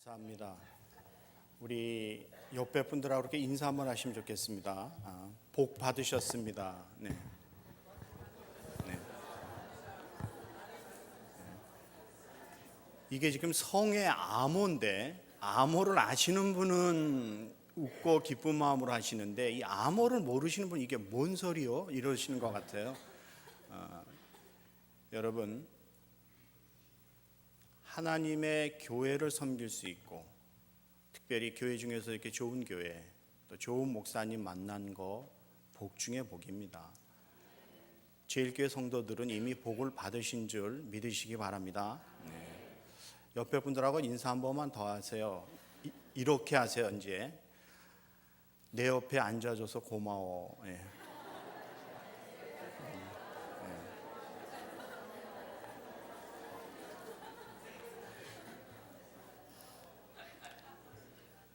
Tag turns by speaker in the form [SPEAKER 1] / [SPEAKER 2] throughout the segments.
[SPEAKER 1] 감사합니다. 우리 옆에 분들하고 이렇게 인사 한번 하시면 좋겠습니다. 복 받으셨습니다. 네. 네. 이게 지금 성의 암호인데 암호를 아시는 분은 웃고 기쁜 마음으로 하시는데 이 암호를 모르시는 분은 이게 뭔 소리요? 이러시는 것 같아요. 여러분, 하나님의 교회를 섬길 수 있고 특별히 교회 중에서 이렇게 좋은 교회 또 좋은 목사님 만난 거 복 중에 복입니다. 제일교회 성도들은 이미 복을 받으신 줄 믿으시기 바랍니다. 옆에 분들하고 인사 한 번만 더 하세요. 이렇게 하세요. 이제 내 옆에 앉아줘서 고마워. 예.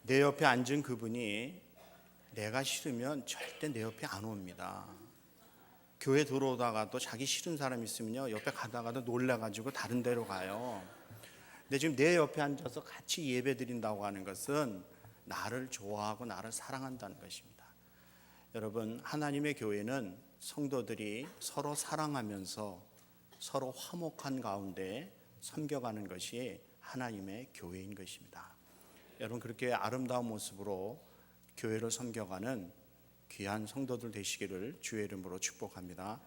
[SPEAKER 1] 내 옆에 앉은 그분이 내가 싫으면 절대 내 옆에 안 옵니다. 교회 들어오다가도 자기 싫은 사람 있으면요 옆에 가다가도 놀라가지고 다른 데로 가요. 근데 지금 내 옆에 앉아서 같이 예배 드린다고 하는 것은 나를 좋아하고 나를 사랑한다는 것입니다. 여러분, 하나님의 교회는 성도들이 서로 사랑하면서 서로 화목한 가운데 섬겨가는 것이 하나님의 교회인 것입니다. 여러분, 그렇게 아름다운 모습으로 교회를 섬겨가는 귀한 성도들 되시기를 주의 이름으로 축복합니다.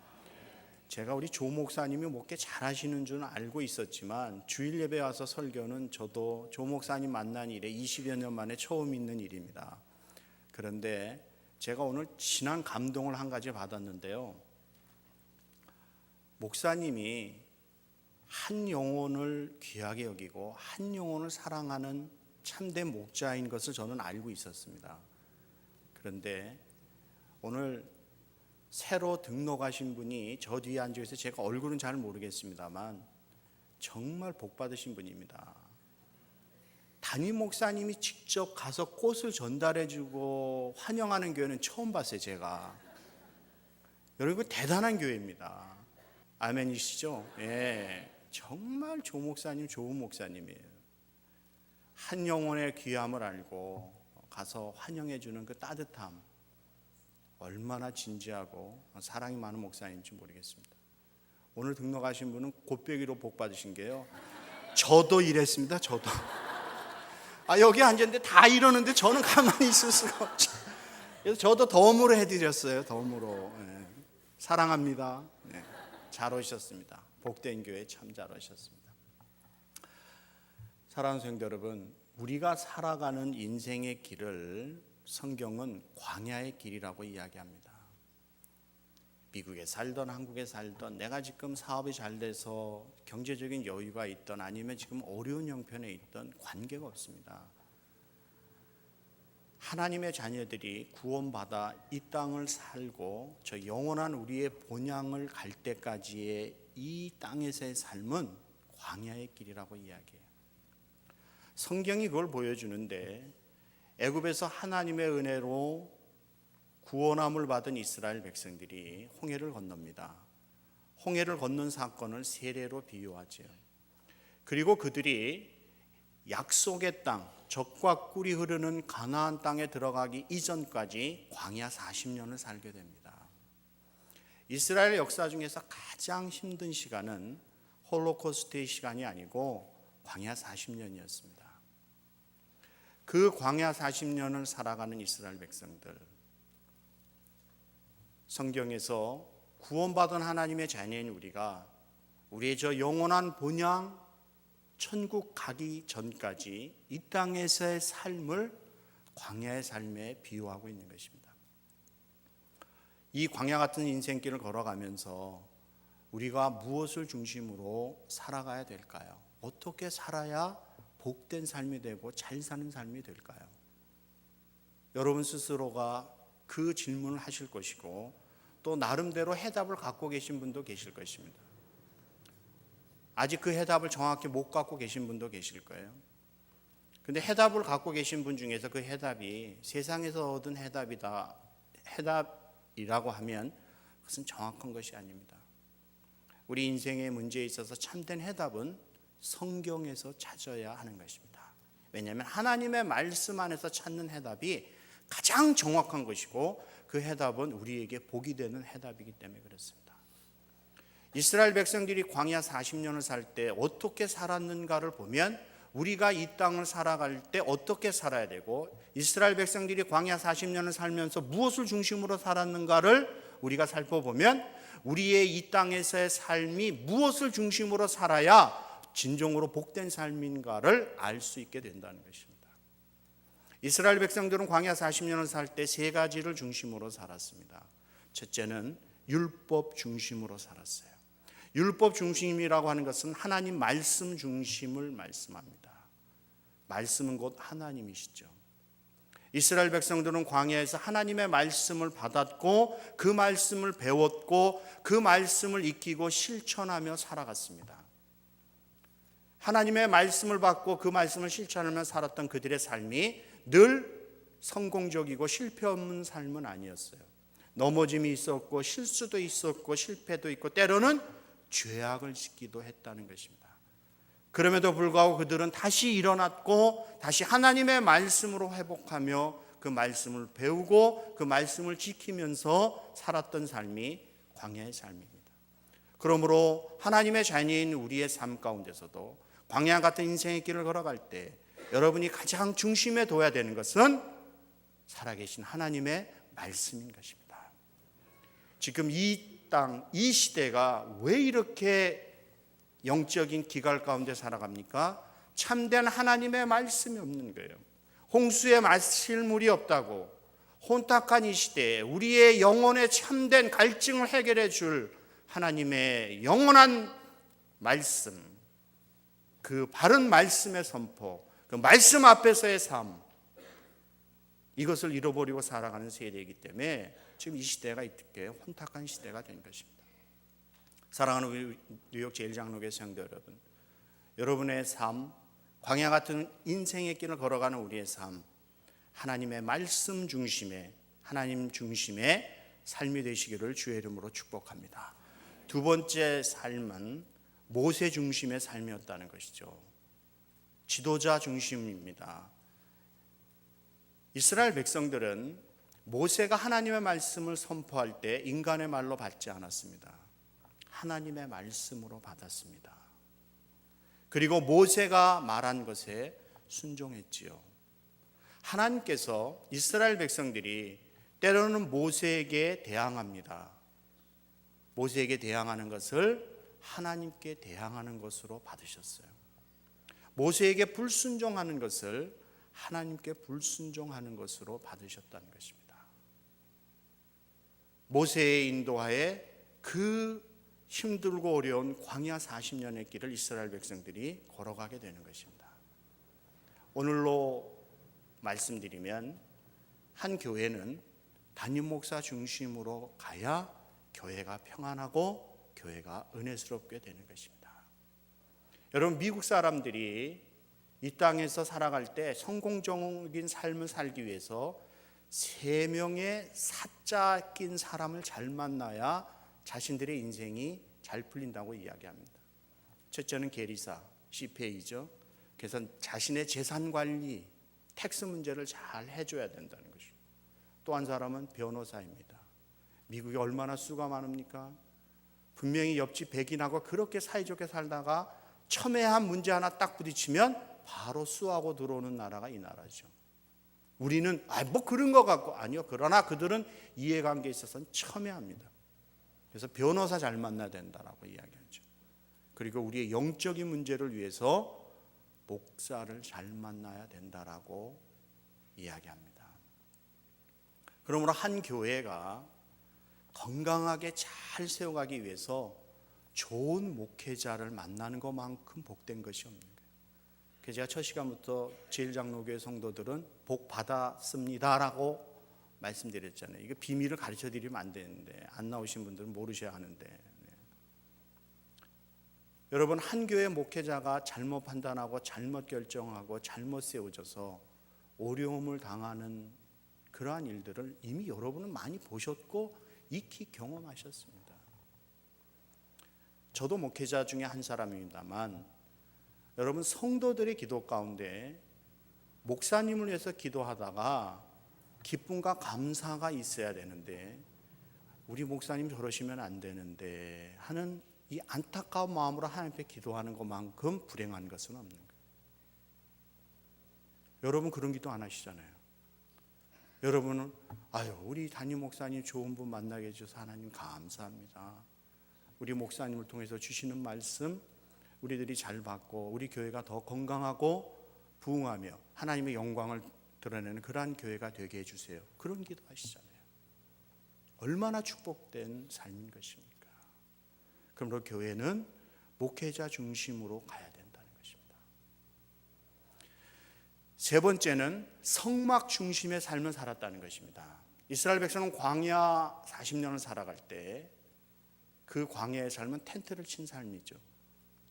[SPEAKER 1] 제가 우리 조 목사님이 목회 잘하시는 줄은 알고 있었지만 주일 예배 와서 설교는 저도 조 목사님 만난 일에 20여 년 만에 처음 있는 일입니다. 그런데 제가 오늘 진한 감동을 한 가지 받았는데요. 목사님이 한 영혼을 귀하게 여기고 한 영혼을 사랑하는 참된 목자인 것을 저는 알고 있었습니다. 그런데 오늘 새로 등록하신 분이 저 뒤에 앉아있어서 제가 얼굴은 잘 모르겠습니다만 정말 복 받으신 분입니다. 담임 목사님이 직접 가서 꽃을 전달해주고 환영하는 교회는 처음 봤어요. 제가. 여러분, 대단한 교회입니다. 아멘이시죠? 예, 정말 조 목사님 좋은 목사님이에요. 한 영혼의 귀함을 알고 가서 환영해주는 그 따뜻함, 얼마나 진지하고 사랑이 많은 목사님인지 모르겠습니다. 오늘 등록하신 분은 곱배기로 복 받으신 게요, 저도 이랬습니다. 저도 여기 앉았는데 다 이러는데 저는 가만히 있을 수가 없죠. 그래서 저도 덤으로 해드렸어요. 덤으로. 네. 사랑합니다. 네. 잘 오셨습니다. 복된 교회 참 잘 오셨습니다. 사랑하는 성도 여러분, 우리가 살아가는 인생의 길을 성경은 광야의 길이라고 이야기합니다. 미국에 살던 한국에 살던 내가 지금 사업이 잘 돼서 경제적인 여유가 있던 아니면 지금 어려운 형편에 있던 관계가 없습니다. 하나님의 자녀들이 구원받아 이 땅을 살고 저 영원한 우리의 본향을 갈 때까지의 이 땅에서의 삶은 광야의 길이라고 이야기해요. 성경이 그걸 보여주는데 애굽에서 하나님의 은혜로 구원함을 받은 이스라엘 백성들이 홍해를 건넙니다. 홍해를 건넌 사건을 세례로 비유하죠. 그리고 그들이 약속의 땅, 젖과 꿀이 흐르는 가나안 땅에 들어가기 이전까지 광야 40년을 살게 됩니다. 이스라엘 역사 중에서 가장 힘든 시간은 홀로코스트의 시간이 아니고 광야 40년이었습니다. 그 광야 40년을 살아가는 이스라엘 백성들, 성경에서 구원받은 하나님의 자녀인 우리가 우리의 저 영원한 본향 천국 가기 전까지 이 땅에서의 삶을 광야의 삶에 비유하고 있는 것입니다. 이 광야 같은 인생길을 걸어가면서 우리가 무엇을 중심으로 살아가야 될까요? 어떻게 살아야 복된 삶이 되고 잘 사는 삶이 될까요? 여러분 스스로가 그 질문을 하실 것이고 또 나름대로 해답을 갖고 계신 분도 계실 것입니다. 아직 그 해답을 정확히 못 갖고 계신 분도 계실 거예요. 근데 해답을 갖고 계신 분 중에서 그 해답이 세상에서 얻은 해답이라고 하면 그것은 정확한 것이 아닙니다. 우리 인생의 문제에 있어서 참된 해답은 성경에서 찾아야 하는 것입니다. 왜냐하면 하나님의 말씀 안에서 찾는 해답이 가장 정확한 것이고 그 해답은 우리에게 복이 되는 해답이기 때문에 그렇습니다. 이스라엘 백성들이 광야 40년을 살 때 어떻게 살았는가를 보면 우리가 이 땅을 살아갈 때 어떻게 살아야 되고 이스라엘 백성들이 광야 40년을 살면서 무엇을 중심으로 살았는가를 우리가 살펴보면 우리의 이 땅에서의 삶이 무엇을 중심으로 살아야 진정으로 복된 삶인가를 알 수 있게 된다는 것입니다. 이스라엘 백성들은 광야 40년을 살 때 세 가지를 중심으로 살았습니다. 첫째는 율법 중심으로 살았어요. 율법 중심이라고 하는 것은 하나님 말씀 중심을 말씀합니다. 말씀은 곧 하나님이시죠. 이스라엘 백성들은 광야에서 하나님의 말씀을 받았고 그 말씀을 배웠고 그 말씀을 익히고 실천하며 살아갔습니다. 하나님의 말씀을 받고 그 말씀을 실천하며 살았던 그들의 삶이 늘 성공적이고 실패 없는 삶은 아니었어요. 넘어짐이 있었고 실수도 있었고 실패도 있고 때로는 죄악을 짓기도 했다는 것입니다. 그럼에도 불구하고 그들은 다시 일어났고 다시 하나님의 말씀으로 회복하며 그 말씀을 배우고 그 말씀을 지키면서 살았던 삶이 광야의 삶입니다. 그러므로 하나님의 자녀인 우리의 삶 가운데서도 광야 같은 인생의 길을 걸어갈 때 여러분이 가장 중심에 둬야 되는 것은 살아계신 하나님의 말씀인 것입니다. 지금 이 땅, 이 시대가 왜 이렇게 영적인 기갈 가운데 살아갑니까? 참된 하나님의 말씀이 없는 거예요. 홍수에 마실 물이 없다고 혼탁한 이 시대에 우리의 영혼의 참된 갈증을 해결해 줄 하나님의 영원한 말씀, 그 바른 말씀의 선포, 그 말씀 앞에서의 삶, 이것을 잃어버리고 살아가는 세대이기 때문에 지금 이 시대가 이렇게 혼탁한 시대가 된 것입니다. 사랑하는 우리 뉴욕 제1장로교회 성도 여러분, 여러분의 삶, 광야 같은 인생의 길을 걸어가는 우리의 삶, 하나님의 말씀 중심의, 하나님 중심의 삶이 되시기를 주의 이름으로 축복합니다. 두 번째 삶은 모세 중심의 삶이었다는 것이죠. 지도자 중심입니다. 이스라엘 백성들은 모세가 하나님의 말씀을 선포할 때 인간의 말로 받지 않았습니다. 하나님의 말씀으로 받았습니다. 그리고 모세가 말한 것에 순종했지요. 하나님께서 이스라엘 백성들이 때로는 모세에게 대항합니다. 모세에게 대항하는 것을 하나님께 대항하는 것으로 받으셨어요. 모세에게 불순종하는 것을 하나님께 불순종하는 것으로 받으셨다는 것입니다. 모세의 인도하에 그 힘들고 어려운 광야 40년의 길을 이스라엘 백성들이 걸어가게 되는 것입니다. 오늘로 말씀드리면 한 교회는 담임 목사 중심으로 가야 교회가 평안하고 교회가 은혜스럽게 되는 것입니다. 여러분, 미국 사람들이 이 땅에서 살아갈 때 성공적인 삶을 살기 위해서 3명의 사자 낀 사람을 잘 만나야 자신들의 인생이 잘 풀린다고 이야기합니다. 첫째는 계리사, CPA죠. 그래서 자신의 재산 관리, 텍스 문제를 잘 해줘야 된다는 것이죠. 또 한 사람은 변호사입니다. 미국에 얼마나 수가 많습니까? 분명히 옆집 백인하고 그렇게 사이좋게 살다가 첨예한 문제 하나 딱 부딪히면 바로 수하고 들어오는 나라가 이 나라죠. 우리는 뭐 그런 것 같고, 아니요. 그러나 그들은 이해관계에 있어서는 첨예합니다. 그래서 변호사 잘 만나야 된다라고 이야기하죠. 그리고 우리의 영적인 문제를 위해서 목사를 잘 만나야 된다라고 이야기합니다. 그러므로 한 교회가 건강하게 잘 세워가기 위해서 좋은 목회자를 만나는 것만큼 복된 것이 없는 거예요. 그래서 제가 첫 시간부터 제1장로교회 성도들은 복 받았습니다라고 말씀드렸잖아요. 이거 비밀을 가르쳐 드리면 안 되는데, 안 나오신 분들은 모르셔야 하는데, 네. 여러분, 한 교회 목회자가 잘못 판단하고 잘못 결정하고 잘못 세워져서 어려움을 당하는 그러한 일들을 이미 여러분은 많이 보셨고 익히 경험하셨습니다. 저도 목회자 중에 한 사람입니다만, 여러분, 성도들의 기도 가운데 목사님을 위해서 기도하다가 기쁨과 감사가 있어야 되는데 우리 목사님 저러시면 안 되는데 하는 이 안타까운 마음으로 하나님 앞에 기도하는 것만큼 불행한 것은 없는 거예요. 여러분 그런 기도 안 하시잖아요. 여러분은 우리 담임 목사님 좋은 분 만나게 해주셔서 하나님 감사합니다. 우리 목사님을 통해서 주시는 말씀 우리들이 잘 받고 우리 교회가 더 건강하고 부흥하며 하나님의 영광을 드러내는 그러한 교회가 되게 해주세요. 그런 기도 하시잖아요. 얼마나 축복된 삶인 것입니까? 그러므로 교회는 목회자 중심으로 가야 된다는 것입니다. 세 번째는 성막 중심의 삶을 살았다는 것입니다. 이스라엘 백성은 광야 40년을 살아갈 때 그 광야의 삶은 텐트를 친 삶이죠.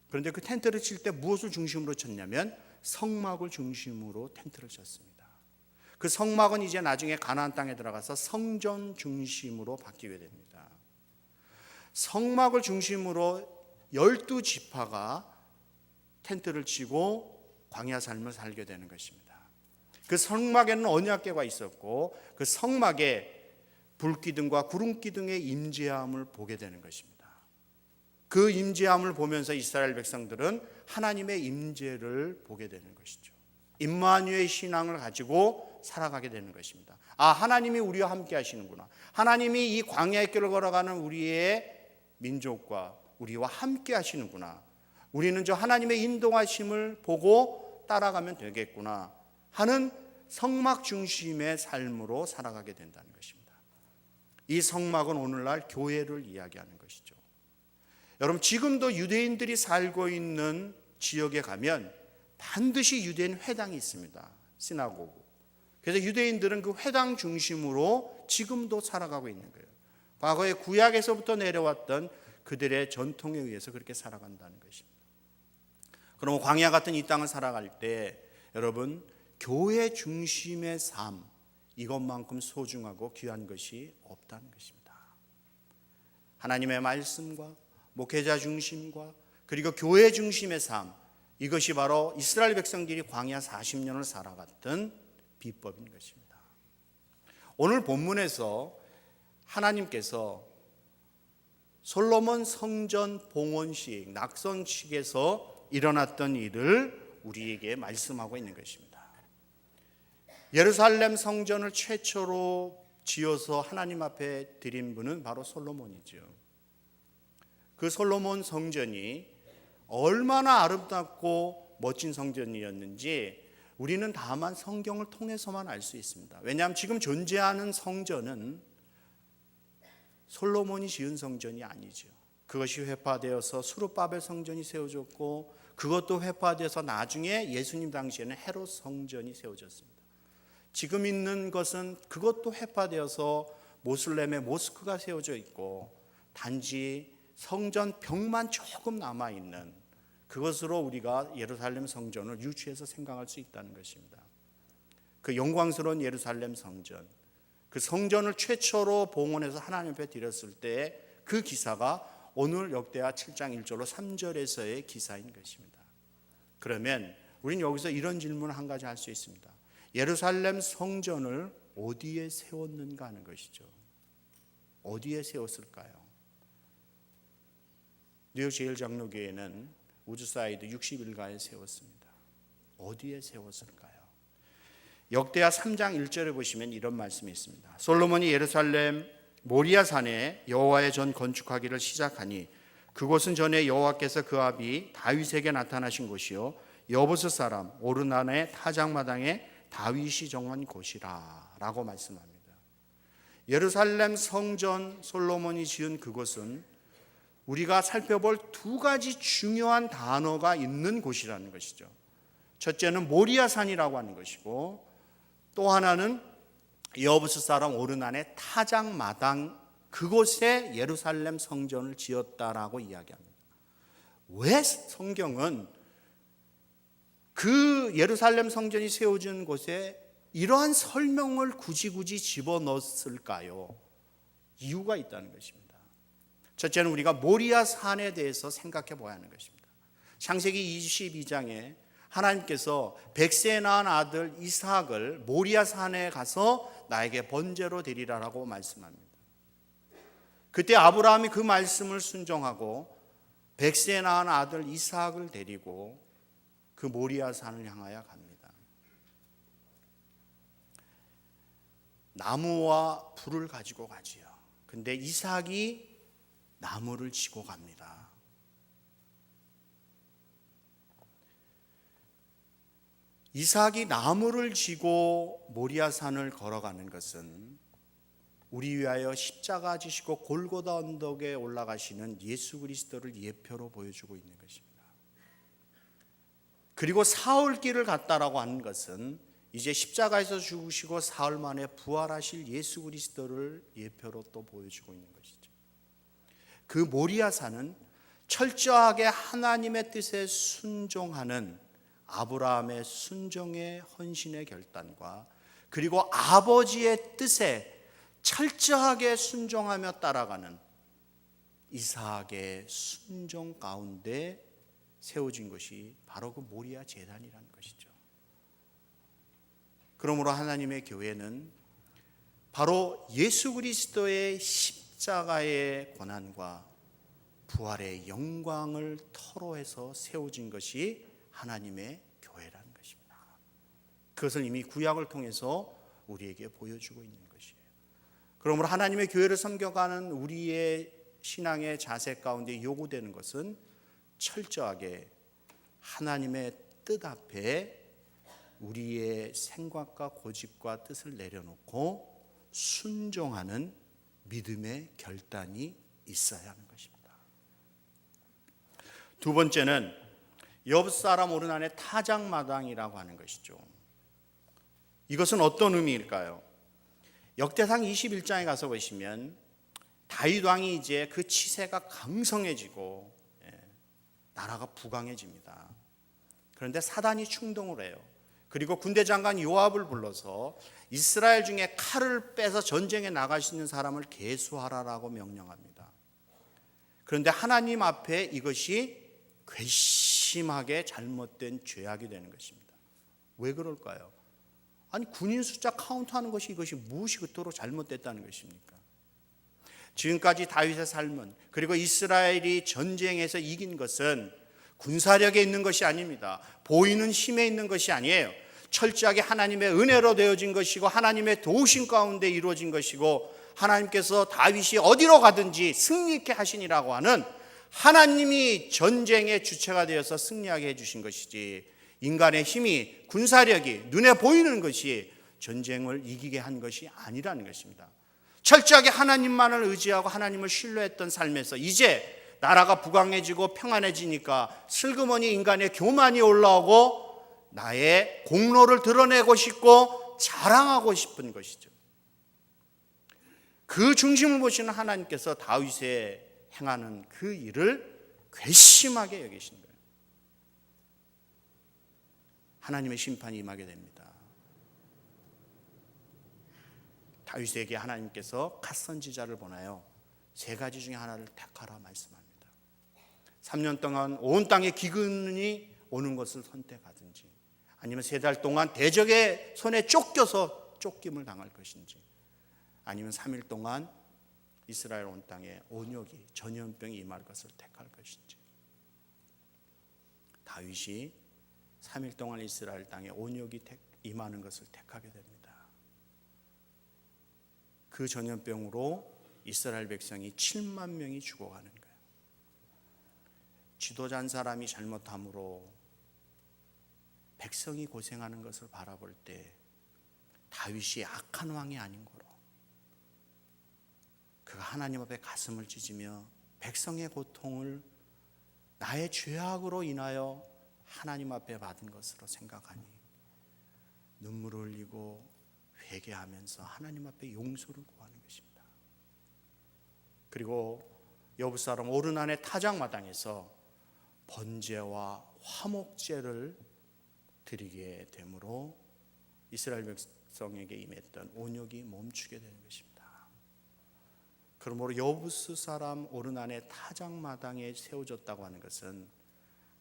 [SPEAKER 1] 그런데 그 텐트를 칠 때 무엇을 중심으로 쳤냐면 성막을 중심으로 텐트를 쳤습니다. 그 성막은 이제 나중에 가나안 땅에 들어가서 성전 중심으로 바뀌게 됩니다. 성막을 중심으로 12지파가 텐트를 치고 광야 삶을 살게 되는 것입니다. 그 성막에는 언약궤가 있었고 그 성막에 불기둥과 구름기둥의 임재함을 보게 되는 것입니다. 그 임재함을 보면서 이스라엘 백성들은 하나님의 임재를 보게 되는 것이죠. 임마누엘 신앙을 가지고 살아가게 되는 것입니다. 하나님이 우리와 함께 하시는구나. 하나님이 이 광야의 길을 걸어가는 우리의 민족과 우리와 함께 하시는구나. 우리는 저 하나님의 인도하심을 보고 따라가면 되겠구나 하는 성막 중심의 삶으로 살아가게 된다는 것입니다. 이 성막은 오늘날 교회를 이야기하는 것이죠. 여러분 지금도 유대인들이 살고 있는 지역에 가면 반드시 유대인 회당이 있습니다. 시나고그. 그래서 유대인들은 그 회당 중심으로 지금도 살아가고 있는 거예요. 과거에 구약에서부터 내려왔던 그들의 전통에 의해서 그렇게 살아간다는 것입니다. 그럼 광야 같은 이 땅을 살아갈 때 여러분 교회 중심의 삶 이것만큼 소중하고 귀한 것이 없다는 것입니다. 하나님의 말씀과 목회자 중심과 그리고 교회 중심의 삶 이것이 바로 이스라엘 백성들이 광야 40년을 살아갔던 비법인 것입니다. 오늘 본문에서 하나님께서 솔로몬 성전 봉헌식 낙성식에서 일어났던 일을 우리에게 말씀하고 있는 것입니다. 예루살렘 성전을 최초로 지어서 하나님 앞에 드린 분은 바로 솔로몬이죠. 그 솔로몬 성전이 얼마나 아름답고 멋진 성전이었는지 우리는 다만 성경을 통해서만 알 수 있습니다. 왜냐하면 지금 존재하는 성전은 솔로몬이 지은 성전이 아니죠. 그것이 회파되어서 수르바벨 성전이 세워졌고 그것도 회파되어서 나중에 예수님 당시에는 헤롯 성전이 세워졌습니다. 지금 있는 것은 그것도 회파되어서 모슬렘의 모스크가 세워져 있고 단지 성전 벽만 조금 남아있는 그것으로 우리가 예루살렘 성전을 유추해서 생각할 수 있다는 것입니다. 그 영광스러운 예루살렘 성전, 그 성전을 최초로 봉헌해서 하나님 앞에 드렸을 때 그 기사가 오늘 역대하 7장 1절로 3절에서의 기사인 것입니다. 그러면 우리는 여기서 이런 질문을 한 가지 할 수 있습니다. 예루살렘 성전을 어디에 세웠는가 하는 것이죠. 어디에 세웠을까요? 뉴욕 제일장로교회는 우드사이드 60일가에 세웠습니다. 어디에 세웠을까요? 역대하 3장 1절에 보시면 이런 말씀이 있습니다. 솔로몬이 예루살렘 모리아산에 여호와의 전 건축하기를 시작하니 그곳은 전에 여호와께서 그 아비 다윗에게 나타나신 곳이요 여부스 사람 오르난의 타작마당에 다윗이 정한 곳이라 라고 말씀합니다. 예루살렘 성전 솔로몬이 지은 그곳은 우리가 살펴볼 두 가지 중요한 단어가 있는 곳이라는 것이죠. 첫째는 모리아산이라고 하는 것이고 또 하나는 여부스 사람 오르난의 타작마당 그곳에 예루살렘 성전을 지었다라고 이야기합니다. 왜 성경은 그 예루살렘 성전이 세워진 곳에 이러한 설명을 굳이 집어넣었을까요? 이유가 있다는 것입니다. 첫째는 우리가 모리아 산에 대해서 생각해 봐야 하는 것입니다. 창세기 22장에 하나님께서 백세에 낳은 아들 이삭을 모리아 산에 가서 나에게 번제로 드리라라고 말씀합니다. 그때 아브라함이 그 말씀을 순종하고 백세에 낳은 아들 이삭을 데리고 그 모리아 산을 향하여 갑니다. 나무와 불을 가지고 가지요. 근데 이삭이 나무를 지고 갑니다. 이삭이 나무를 지고 모리아 산을 걸어가는 것은 우리 위하여 십자가 지시고 골고다 언덕에 올라가시는 예수 그리스도를 예표로 보여주고 있는 것입니다. 그리고 사흘길을 갔다라고 하는 것은 이제 십자가에서 죽으시고 사흘 만에 부활하실 예수 그리스도를 예표로 또 보여주고 있는 것이죠. 그 모리아 산은 철저하게 하나님의 뜻에 순종하는 아브라함의 순종의 헌신의 결단과 그리고 아버지의 뜻에 철저하게 순종하며 따라가는 이삭의 순종 가운데 세워진 것이 바로 그 모리아 제단이라는 것이죠. 그러므로 하나님의 교회는 바로 예수 그리스도의 십자가의 고난과 부활의 영광을 토로해서 세워진 것이 하나님의 교회라는 것입니다. 그것을 이미 구약을 통해서 우리에게 보여주고 있는 것이에요. 그러므로 하나님의 교회를 섬겨가는 우리의 신앙의 자세 가운데 요구되는 것은 철저하게 하나님의 뜻 앞에 우리의 생각과 고집과 뜻을 내려놓고 순종하는 믿음의 결단이 있어야 하는 것입니다. 두 번째는 옆 사람 오르난의 타작마당이라고 하는 것이죠. 이것은 어떤 의미일까요? 역대상 21장에 가서 보시면 다윗 왕이 이제 그 치세가 강성해지고 나라가 부강해집니다. 그런데 사단이 충동을 해요. 그리고 군대 장관 요압을 불러서 이스라엘 중에 칼을 빼서 전쟁에 나갈 수 있는 사람을 계수하라라고 명령합니다. 그런데 하나님 앞에 이것이 괘씸하게 잘못된 죄악이 되는 것입니다. 왜 그럴까요? 아니 군인 숫자 카운트하는 것이 이것이 무엇이 그토록 잘못됐다는 것입니까? 지금까지 다윗의 삶은 그리고 이스라엘이 전쟁에서 이긴 것은 군사력에 있는 것이 아닙니다. 보이는 힘에 있는 것이 아니에요. 철저하게 하나님의 은혜로 되어진 것이고 하나님의 도우심 가운데 이루어진 것이고 하나님께서 다윗이 어디로 가든지 승리케 하시니라고 하는 하나님이 전쟁의 주체가 되어서 승리하게 해주신 것이지 인간의 힘이 군사력이 눈에 보이는 것이 전쟁을 이기게 한 것이 아니라는 것입니다. 철저하게 하나님만을 의지하고 하나님을 신뢰했던 삶에서 이제 나라가 부강해지고 평안해지니까 슬그머니 인간의 교만이 올라오고 나의 공로를 드러내고 싶고 자랑하고 싶은 것이죠. 그 중심을 보시는 하나님께서 다윗의 행하는 그 일을 괘씸하게 여기신 거예요. 하나님의 심판이 임하게 됩니다. 다윗에게 하나님께서 갓선지자를 보내요. 세 가지 중에 하나를 택하라 말씀합니다. 3년 동안 온 땅에 기근이 오는 것을 선택하든지 아니면 3달 동안 대적의 손에 쫓겨서 쫓김을 당할 것인지 아니면 3일 동안 이스라엘 온 땅에 온역이 전염병이 임할 것을 택할 것인지 다윗이 3일 동안 이스라엘 땅에 온역이 임하는 것을 택하게 됩니다. 그 전염병으로 이스라엘 백성이 7만 명이 죽어가는 거예요. 지도자 한 사람이 잘못함으로 백성이 고생하는 것을 바라볼 때 다윗이 악한 왕이 아닌 거로 그가 하나님 앞에 가슴을 찢으며 백성의 고통을 나의 죄악으로 인하여 하나님 앞에 받은 것으로 생각하니 눈물을 흘리고 회개하면서 하나님 앞에 용서를 구하는 것입니다. 그리고 여부 사람 오르난의 타작마당에서 번제와 화목제를 드리게 되므로 이스라엘 백성에게 임했던 온역이 멈추게 되는 것입니다. 그러므로 여부스 사람 오르난의 타작마당에 세워졌다고 하는 것은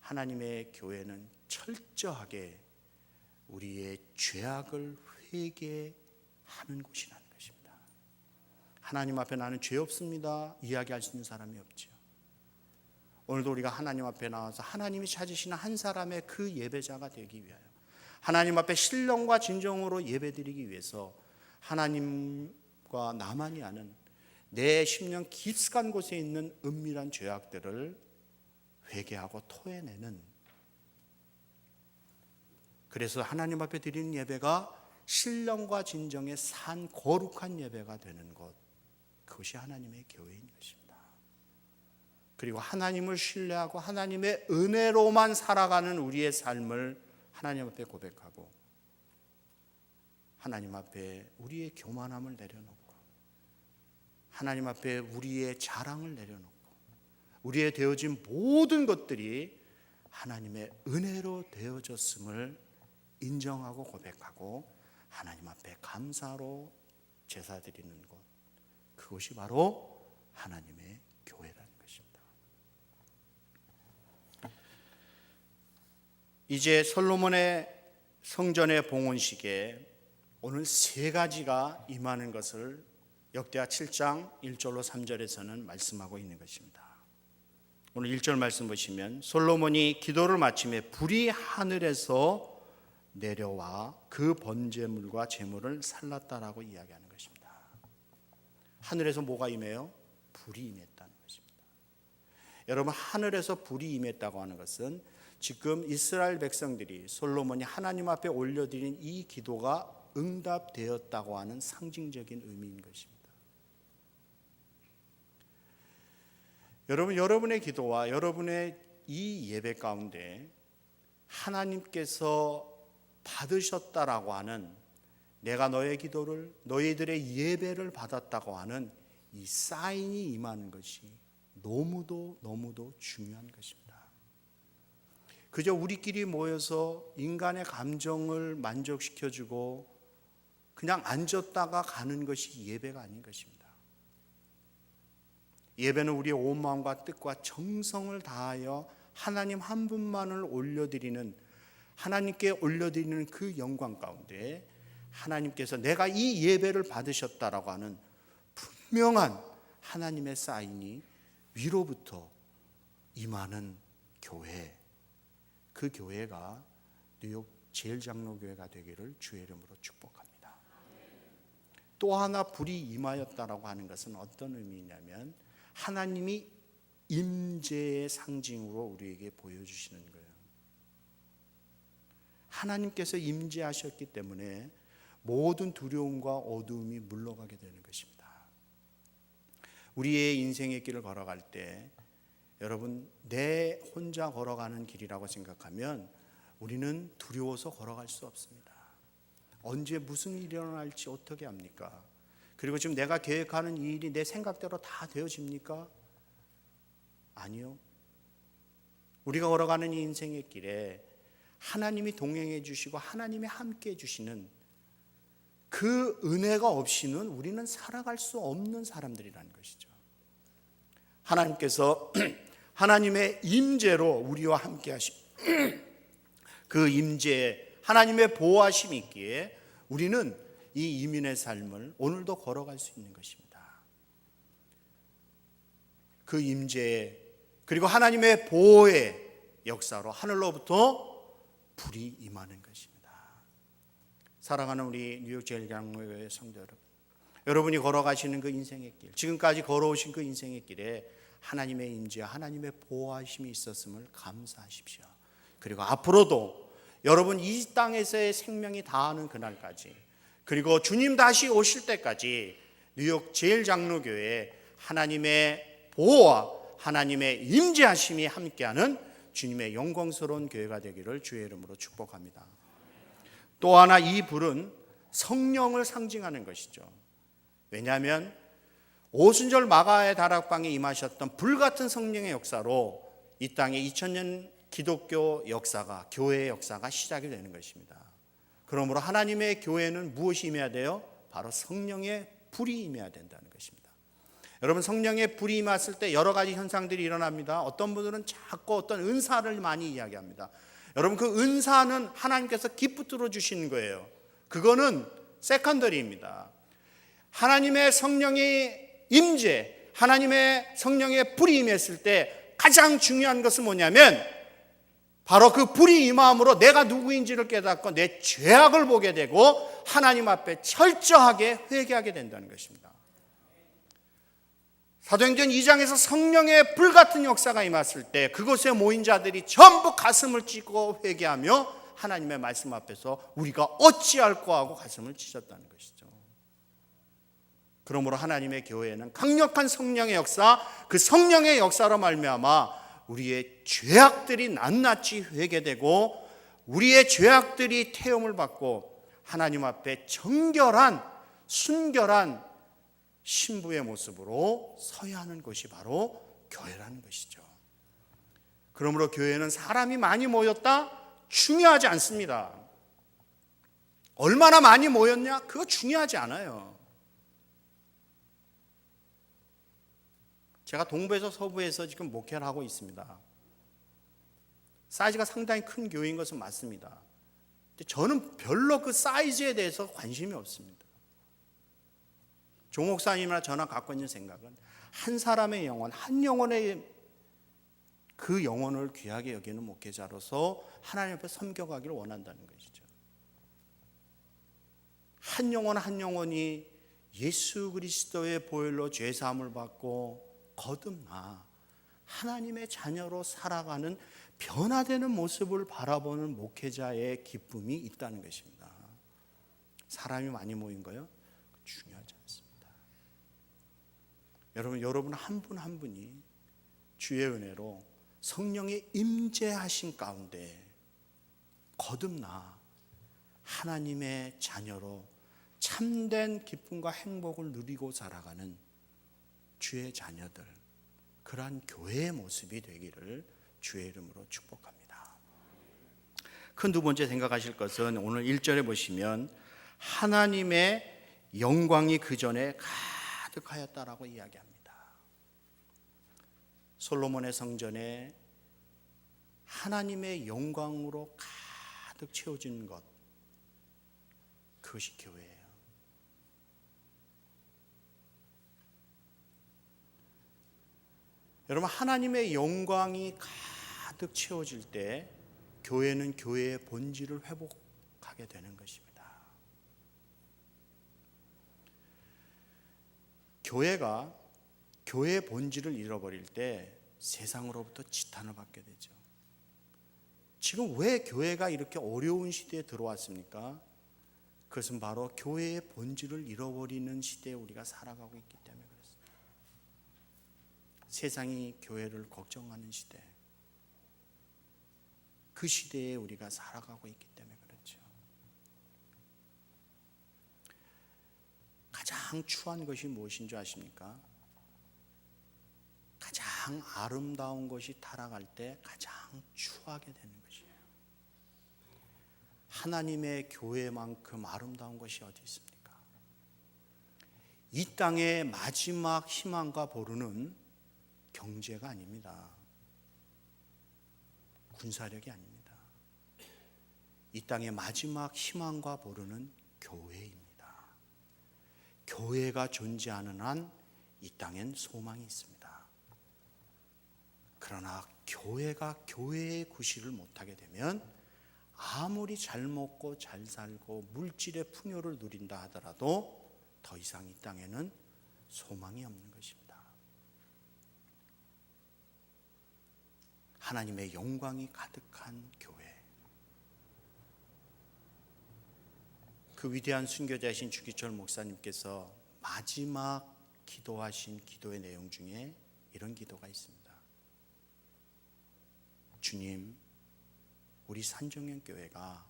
[SPEAKER 1] 하나님의 교회는 철저하게 우리의 죄악을 회개하는 곳이라는 것입니다. 하나님 앞에 나는 죄 없습니다 이야기할 수 있는 사람이 없죠. 오늘도 우리가 하나님 앞에 나와서 하나님이 찾으시는 한 사람의 그 예배자가 되기 위하여, 하나님 앞에 신령과 진정으로 예배드리기 위해서 하나님과 나만이 아는 내 심령 깊숙한 곳에 있는 은밀한 죄악들을 회개하고 토해내는, 그래서 하나님 앞에 드리는 예배가 신령과 진정의 산 거룩한 예배가 되는 것, 그것이 하나님의 교회인 것입니다. 그리고 하나님을 신뢰하고 하나님의 은혜로만 살아가는 우리의 삶을 하나님 앞에 고백하고, 하나님 앞에 우리의 교만함을 내려놓고, 하나님 앞에 우리의 자랑을 내려놓고, 우리의 되어진 모든 것들이 하나님의 은혜로 되어졌음을 인정하고 고백하고 하나님 앞에 감사로 제사 드리는 것, 그것이 바로 하나님의 교회라는 것입니다. 이제 솔로몬의 성전의 봉헌식에 오늘 세 가지가 임하는 것을 역대하 7장 1절로 3절에서는 말씀하고 있는 것입니다. 오늘 1절 말씀 보시면 솔로몬이 기도를 마침에 불이 하늘에서 내려와 그 번제물과 제물을 살랐다라고 이야기하는 것입니다. 하늘에서 뭐가 임해요? 불이 임했다는 것입니다. 여러분, 하늘에서 불이 임했다고 하는 것은 지금 이스라엘 백성들이 솔로몬이 하나님 앞에 올려드린 이 기도가 응답되었다고 하는 상징적인 의미인 것입니다. 여러분, 여러분의 기도와 여러분의 이 예배 가운데 하나님께서 받으셨다라고 하는, 내가 너의 기도를, 너희들의 예배를 받았다고 하는 이 사인이 임하는 것이 너무도 중요한 것입니다. 그저 우리끼리 모여서 인간의 감정을 만족시켜주고 그냥 앉았다가 가는 것이 예배가 아닌 것입니다. 예배는 우리의 온 마음과 뜻과 정성을 다하여 하나님 한 분만을 올려드리는, 하나님께 올려드리는 그 영광 가운데 하나님께서 내가 이 예배를 받으셨다라고 하는 분명한 하나님의 사인이 위로부터 임하는 교회, 그 교회가 뉴욕 제일장로교회가 되기를 주의 이름으로 축복합니다. 또 하나 불이 임하였다라고 하는 것은 어떤 의미냐면 하나님이 임재의 상징으로 우리에게 보여주시는 거예요. 하나님께서 임재하셨기 때문에 모든 두려움과 어두움이 물러가게 되는 것입니다. 우리의 인생의 길을 걸어갈 때 여러분, 내 혼자 걸어가는 길이라고 생각하면 우리는 두려워서 걸어갈 수 없습니다. 언제 무슨 일이 일어날지 어떻게 합니까? 그리고 지금 내가 계획하는 이 일이 내 생각대로 다 되어집니까? 아니요. 우리가 걸어가는 이 인생의 길에 하나님이 동행해 주시고 하나님이 함께 해 주시는 그 은혜가 없이는 우리는 살아갈 수 없는 사람들이라는 것이죠. 하나님께서 하나님의 임재로 우리와 함께 하심, 그 임재에 하나님의 보호하심이 있기에 우리는 이 이민의 삶을 오늘도 걸어갈 수 있는 것입니다. 그 임재에, 그리고 하나님의 보호의 역사로 하늘로부터 불이 임하는 것입니다. 사랑하는 우리 뉴욕 제일장로교회 성도 여러분, 여러분이 걸어가시는 그 인생의 길, 지금까지 걸어오신 그 인생의 길에 하나님의 임재와 하나님의 보호하심이 있었음을 감사하십시오. 그리고 앞으로도 여러분 이 땅에서의 생명이 다하는 그날까지, 그리고 주님 다시 오실 때까지 뉴욕 제일장로교회에 하나님의 보호와 하나님의 임재하심이 함께하는 주님의 영광스러운 교회가 되기를 주의 이름으로 축복합니다. 또 하나, 이 불은 성령을 상징하는 것이죠. 왜냐하면 오순절 마가의 다락방에 임하셨던 불같은 성령의 역사로 이 땅에 2000년 기독교 역사가, 교회의 역사가 시작이 되는 것입니다. 그러므로 하나님의 교회는 무엇이 임해야 돼요? 바로 성령의 불이 임해야 된다는 것입니다. 여러분, 성령의 불이 임했을 때 여러 가지 현상들이 일어납니다. 어떤 분들은 자꾸 어떤 은사를 많이 이야기합니다. 여러분, 그 은사는 하나님께서 기쁘들어 주시는 거예요. 그거는 세컨더리입니다. 하나님의 성령의 임재, 하나님의 성령의 불이 임했을 때 가장 중요한 것은 뭐냐면 바로 그 불이 임함으로 내가 누구인지를 깨닫고 내 죄악을 보게 되고 하나님 앞에 철저하게 회개하게 된다는 것입니다. 사도행전 2장에서 성령의 불같은 역사가 임했을 때 그곳에 모인 자들이 전부 가슴을 찢고 회개하며 하나님의 말씀 앞에서 우리가 어찌할꼬 하고 가슴을 찢었다는 것이죠. 그러므로 하나님의 교회는 강력한 성령의 역사, 그 성령의 역사로 말미암아 우리의 죄악들이 낱낱이 회개되고 우리의 죄악들이 태움을 받고 하나님 앞에 정결한 순결한 신부의 모습으로 서야 하는 것이 바로 교회라는 것이죠. 그러므로 교회는 사람이 많이 모였다? 중요하지 않습니다. 얼마나 많이 모였냐? 그거 중요하지 않아요. 제가 동부에서 서부에서 지금 목회를 하고 있습니다. 사이즈가 상당히 큰 교회인 것은 맞습니다. 근데 저는 별로 그 사이즈에 대해서 관심이 없습니다. 조 목사님이나 저나 갖고 있는 생각은 한 사람의 영혼, 한 영혼의 그 영혼을 귀하게 여기는 목회자로서 하나님 앞에 섬겨가기를 원한다는 것이죠. 한 영혼 한 영혼이 예수 그리스도의 보혈로 죄사함을 받고 거듭나 하나님의 자녀로 살아가는 변화되는 모습을 바라보는 목회자의 기쁨이 있다는 것입니다. 사람이 많이 모인 거요? 중요하지 않습니다. 여러분 한 분 한 분이 주의 은혜로 성령의 임재하신 가운데 거듭나 하나님의 자녀로 참된 기쁨과 행복을 누리고 살아가는 주의 자녀들, 그러한 교회의 모습이 되기를 주의 이름으로 축복합니다. 큰 두 번째 생각하실 것은 오늘 1절에 보시면 하나님의 영광이 그 전에 가득하였다라고 이야기합니다. 솔로몬의 성전에 하나님의 영광으로 가득 채워진 것, 그것이 교회예요. 여러분, 하나님의 영광이 가득 채워질 때 교회는 교회의 본질을 회복하게 되는 것입니다. 교회가 교회의 본질을 잃어버릴 때 세상으로부터 지탄을 받게 되죠. 지금 왜 교회가 이렇게 어려운 시대에 들어왔습니까? 그것은 바로 교회의 본질을 잃어버리는 시대에 우리가 살아가고 있기 때문에 그렇습니다. 세상이 교회를 걱정하는 시대, 그 시대에 우리가 살아가고 있기 때문에 그렇죠. 가장 추한 것이 무엇인 줄 아십니까? 가장 아름다운 것이 타락할 때 가장 추하게 되는 것이에요. 하나님의 교회만큼 아름다운 것이 어디 있습니까? 이 땅의 마지막 희망과 보루는 경제가 아닙니다. 군사력이 아닙니다. 이 땅의 마지막 희망과 보루는 교회입니다. 교회가 존재하는 한 이 땅엔 소망이 있습니다. 그러나 교회가 교회의 구실을 못하게 되면 아무리 잘 먹고 잘 살고 물질의 풍요를 누린다 하더라도 더 이상 이 땅에는 소망이 없는 것입니다. 하나님의 영광이 가득한 교회, 그 위대한 순교자이신 주기철 목사님께서 마지막 기도하신 기도의 내용 중에 이런 기도가 있습니다. 주님, 우리 산정현 교회가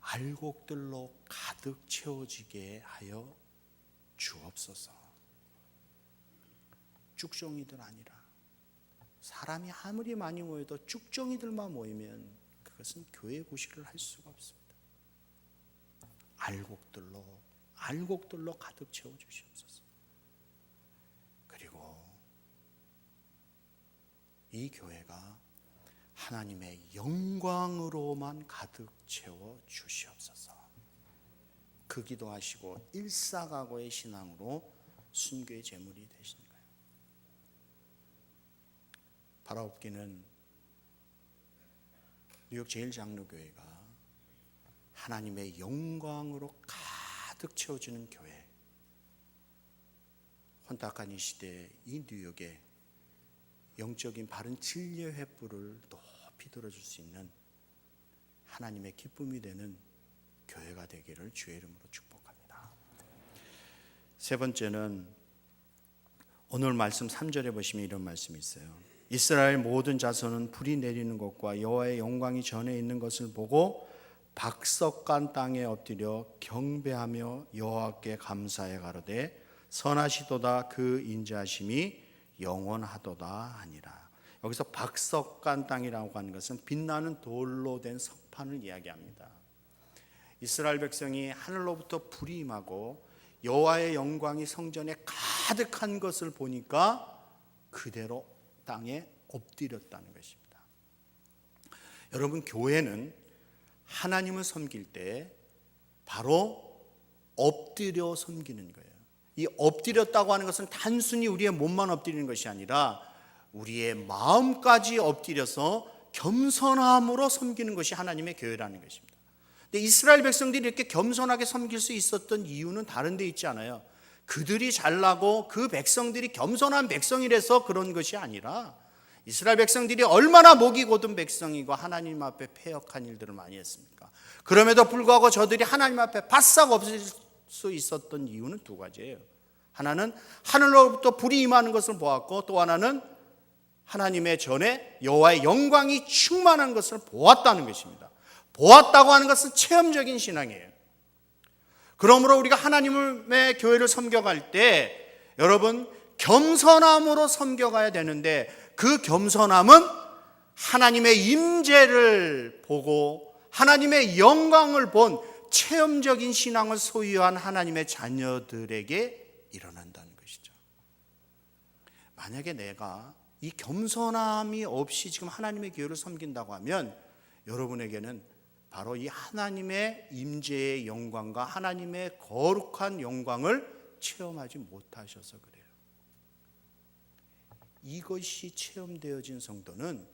[SPEAKER 1] 알곡들로 가득 채워지게 하여 주옵소서. 쭉정이들 아니라 사람이 아무리 많이 모여도 쭉정이들만 모이면 그것은 교회 구실을 할 수가 없습니다. 알곡들로 가득 채워 주시옵소서. 이 교회가 하나님의 영광으로만 가득 채워 주시옵소서. 그 기도하시고 일사각오의 신앙으로 순교의 제물이 되시는 거예요. 바라옵기는 뉴욕 제일장로교회가 하나님의 영광으로 가득 채워지는 교회, 혼탁한 이 시대에 이 뉴욕에 영적인 바른 진리의 횃불을 높이 들어줄 수 있는 하나님의 기쁨이 되는 교회가 되기를 주의 이름으로 축복합니다. 세 번째는 오늘 말씀 3절에 보시면 이런 말씀이 있어요. 이스라엘 모든 자손은 불이 내리는 것과 여호와의 영광이 전에 있는 것을 보고 박석간 땅에 엎드려 경배하며 여호와께 감사해 가로되 선하시도다 그 인자하심이 영원하도다 하니라. 여기서 박석간 땅이라고 하는 것은 빛나는 돌로 된 석판을 이야기합니다. 이스라엘 백성이 하늘로부터 불이 임하고 여호와의 영광이 성전에 가득한 것을 보니까 그대로 땅에 엎드렸다는 것입니다. 여러분, 교회는 하나님을 섬길 때 바로 엎드려 섬기는 거예요. 이 엎드렸다고 하는 것은 단순히 우리의 몸만 엎드리는 것이 아니라 우리의 마음까지 엎드려서 겸손함으로 섬기는 것이 하나님의 교회라는 것입니다. 근데 이스라엘 백성들이 이렇게 겸손하게 섬길 수 있었던 이유는 다른 데 있지 않아요. 그들이 잘나고 그 백성들이 겸손한 백성이라서 그런 것이 아니라 이스라엘 백성들이 얼마나 목이 곧은 백성이고 하나님 앞에 패역한 일들을 많이 했습니까? 그럼에도 불구하고 저들이 하나님 앞에 바싹 없을 수 있었던 이유는 두 가지예요. 하나는 하늘로부터 불이 임하는 것을 보았고, 또 하나는 하나님의 전에 여호와의 영광이 충만한 것을 보았다는 것입니다. 보았다고 하는 것은 체험적인 신앙이에요. 그러므로 우리가 하나님의 교회를 섬겨갈 때 여러분, 겸손함으로 섬겨가야 되는데, 그 겸손함은 하나님의 임재를 보고 하나님의 영광을 본 체험적인 신앙을 소유한 하나님의 자녀들에게 일어난다는 것이죠. 만약에 내가 이 겸손함이 없이 지금 하나님의 교회를 섬긴다고 하면 여러분에게는 바로 이 하나님의 임재의 영광과 하나님의 거룩한 영광을 체험하지 못하셔서 그래요. 이것이 체험되어진 성도는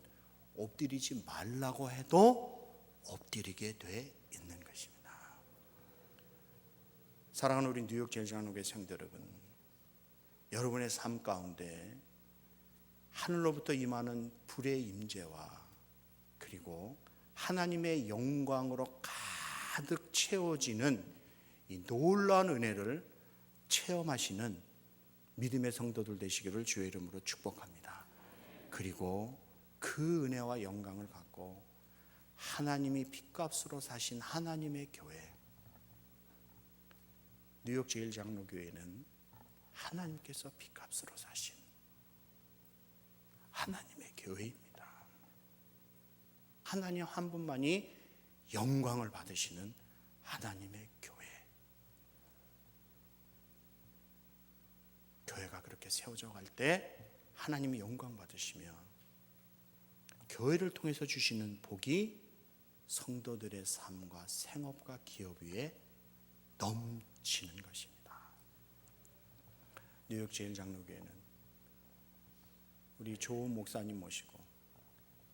[SPEAKER 1] 엎드리지 말라고 해도 엎드리게 돼 있는 것입니다. 사랑하는 우리 뉴욕 제일장로교회 성도 여러분, 여러분의 삶 가운데 하늘로부터 임하는 불의 임재와 그리고 하나님의 영광으로 가득 채워지는 이 놀라운 은혜를 체험하시는 믿음의 성도들 되시기를 주의 이름으로 축복합니다. 그리고 그 은혜와 영광을 갖고 하나님이 핏값으로 사신 하나님의 교회, 뉴욕 제일장로교회는 하나님께서 핏값으로 사신 하나님의 교회입니다. 하나님 한 분만이 영광을 받으시는 하나님의 교회. 교회가 그렇게 세워져 갈 때 하나님이 영광 받으시며 교회를 통해서 주시는 복이 성도들의 삶과 생업과 기업 위에 넘치는 것입니다. 뉴욕 제일장로교회는 우리 좋은 목사님 모시고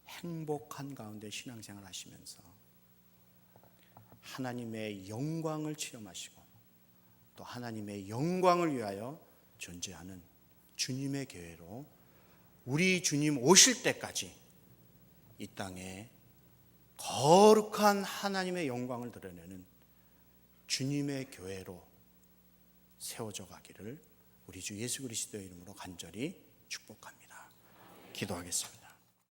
[SPEAKER 1] 행복한 가운데 신앙생활 하시면서 하나님의 영광을 체험하시고 또 하나님의 영광을 위하여 존재하는 주님의 교회로 우리 주님 오실 때까지 이 땅에 거룩한 하나님의 영광을 드러내는 주님의 교회로 세워져 가기를 우리 주 예수 그리스도의 이름으로 간절히 축복합니다. 기도하겠습니다.